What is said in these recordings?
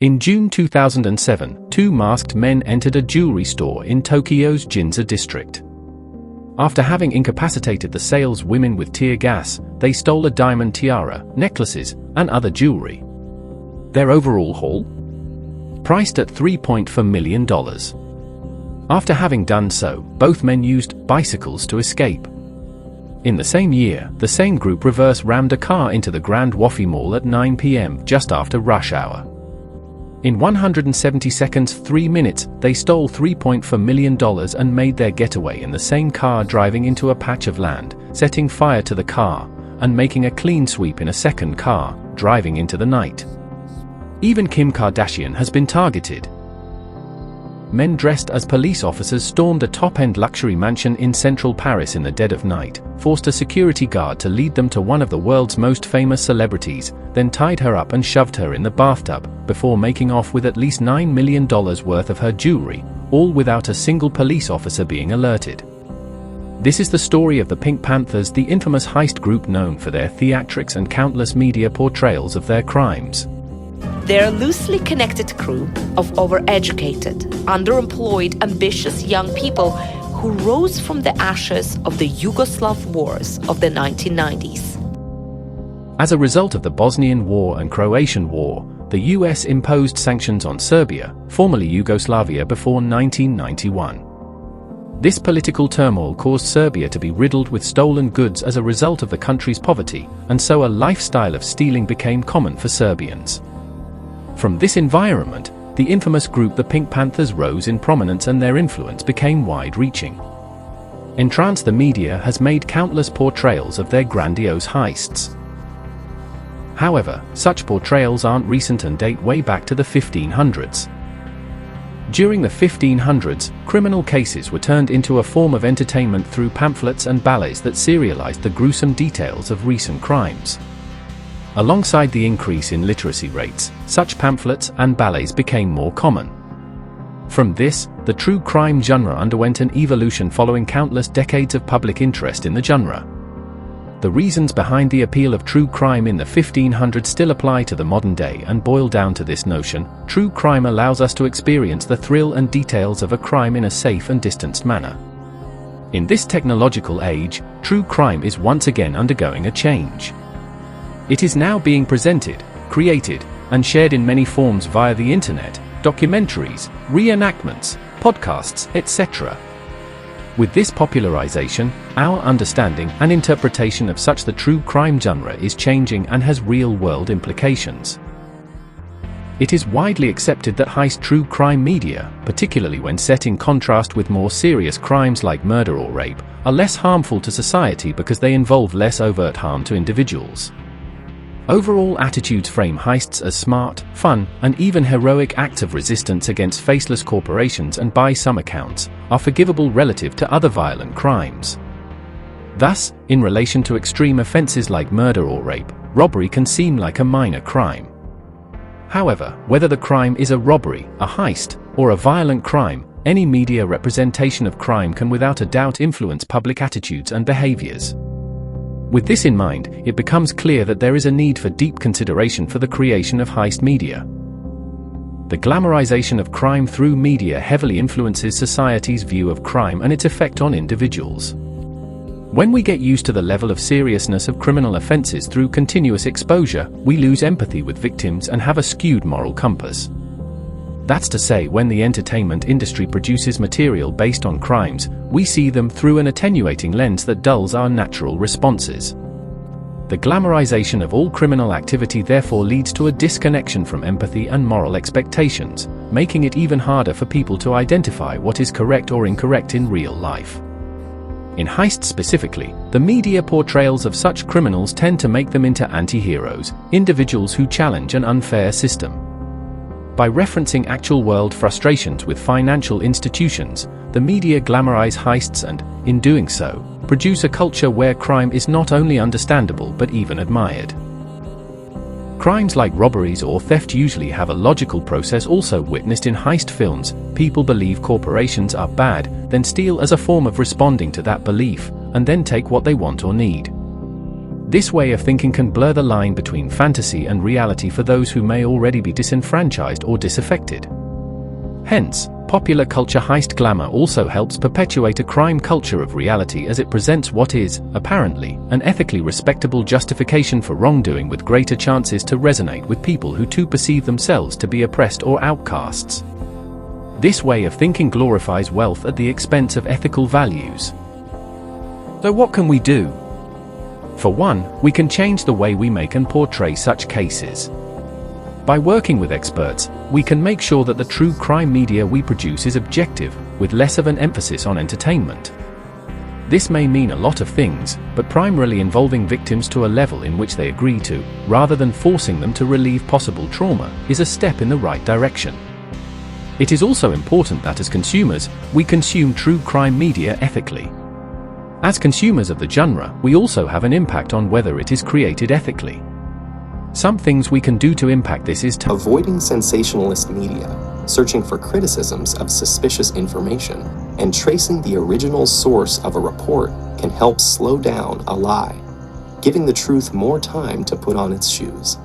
In June 2007, two masked men entered a jewelry store in Tokyo's Ginza district. After having incapacitated the saleswomen with tear gas, they stole a diamond tiara, necklaces, and other jewelry. Their overall haul? Priced at $3.4 million. After having done so, both men used bicycles to escape. In the same year, the same group reverse-rammed a car into the Grand Wafi Mall at 9 p.m. just after rush hour. In 170 seconds 3 minutes, they stole $3.4 million and made their getaway in the same car, driving into a patch of land, setting fire to the car, and making a clean sweep in a second car, driving into the night. Even Kim Kardashian has been targeted. Men dressed as police officers stormed a top-end luxury mansion in central Paris in the dead of night, forced a security guard to lead them to one of the world's most famous celebrities, then tied her up and shoved her in the bathtub, before making off with at least $9 million worth of her jewelry, all without a single police officer being alerted. This is the story of the Pink Panthers, the infamous heist group known for their theatrics and countless media portrayals of their crimes. They're a loosely connected crew of overeducated, underemployed, ambitious young people who rose from the ashes of the Yugoslav wars of the 1990s. As a result of the Bosnian War and Croatian War, the US imposed sanctions on Serbia, formerly Yugoslavia, before 1991. This political turmoil caused Serbia to be riddled with stolen goods as a result of the country's poverty, and so a lifestyle of stealing became common for Serbians. From this environment, the infamous group the Pink Panthers rose in prominence and their influence became wide-reaching. Entranced, the media has made countless portrayals of their grandiose heists. However, such portrayals aren't recent and date way back to the 1500s. During the 1500s, criminal cases were turned into a form of entertainment through pamphlets and ballets that serialized the gruesome details of recent crimes. Alongside the increase in literacy rates, such pamphlets and ballets became more common. From this, the true crime genre underwent an evolution following countless decades of public interest in the genre. The reasons behind the appeal of true crime in the 1500s still apply to the modern day and boil down to this notion: true crime allows us to experience the thrill and details of a crime in a safe and distanced manner. In this technological age, true crime is once again undergoing a change. It is now being presented, created, and shared in many forms via the internet, documentaries, reenactments, podcasts, etc. With this popularization, our understanding and interpretation of such the true crime genre is changing and has real-world implications. It is widely accepted that heist true crime media, particularly when set in contrast with more serious crimes like murder or rape, are less harmful to society because they involve less overt harm to individuals. Overall attitudes frame heists as smart, fun, and even heroic acts of resistance against faceless corporations, and by some accounts, are forgivable relative to other violent crimes. Thus, in relation to extreme offenses like murder or rape, robbery can seem like a minor crime. However, whether the crime is a robbery, a heist, or a violent crime, any media representation of crime can without a doubt influence public attitudes and behaviors. With this in mind, it becomes clear that there is a need for deep consideration for the creation of heist media. The glamorization of crime through media heavily influences society's view of crime and its effect on individuals. When we get used to the level of seriousness of criminal offenses through continuous exposure, we lose empathy with victims and have a skewed moral compass. That's to say, when the entertainment industry produces material based on crimes, we see them through an attenuating lens that dulls our natural responses. The glamorization of all criminal activity therefore leads to a disconnection from empathy and moral expectations, making it even harder for people to identify what is correct or incorrect in real life. In heists specifically, the media portrayals of such criminals tend to make them into anti-heroes, individuals who challenge an unfair system. By referencing actual-world frustrations with financial institutions, the media glamorize heists and, in doing so, produce a culture where crime is not only understandable but even admired. Crimes like robberies or theft usually have a logical process also witnessed in heist films. People believe corporations are bad, then steal as a form of responding to that belief, and then take what they want or need. This way of thinking can blur the line between fantasy and reality for those who may already be disenfranchised or disaffected. Hence, popular culture heist glamour also helps perpetuate a crime culture of reality as it presents what is, apparently, an ethically respectable justification for wrongdoing with greater chances to resonate with people who too perceive themselves to be oppressed or outcasts. This way of thinking glorifies wealth at the expense of ethical values. So what can we do? For one, we can change the way we make and portray such cases. By working with experts, we can make sure that the true crime media we produce is objective, with less of an emphasis on entertainment. This may mean a lot of things, but primarily involving victims to a level in which they agree to, rather than forcing them to relieve possible trauma, is a step in the right direction. It is also important that as consumers, we consume true crime media ethically. As consumers of the genre, we also have an impact on whether it is created ethically. Some things we can do to impact this is to avoiding sensationalist media, searching for criticisms of suspicious information, and tracing the original source of a report can help slow down a lie, giving the truth more time to put on its shoes.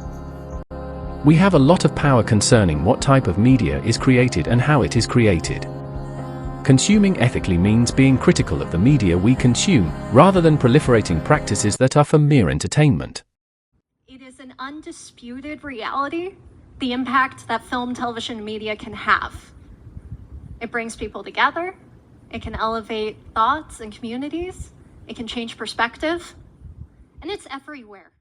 We have a lot of power concerning what type of media is created and how it is created. Consuming ethically means being critical of the media we consume, rather than proliferating practices that are for mere entertainment. It is an undisputed reality, the impact that film, television, media can have. It brings people together, it can elevate thoughts and communities, it can change perspective, and it's everywhere.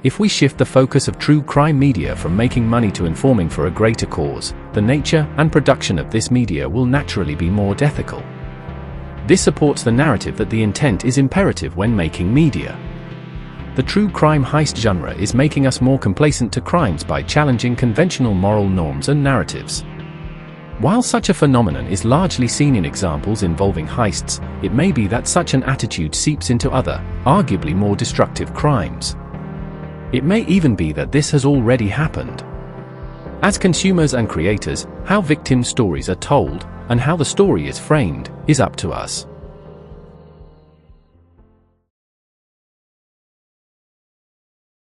If we shift the focus of true crime media from making money to informing for a greater cause, the nature and production of this media will naturally be more ethical. This supports the narrative that the intent is imperative when making media. The true crime heist genre is making us more complacent to crimes by challenging conventional moral norms and narratives. While such a phenomenon is largely seen in examples involving heists, it may be that such an attitude seeps into other, arguably more destructive crimes. It may even be that this has already happened. As consumers and creators, how victim stories are told, and how the story is framed, is up to us.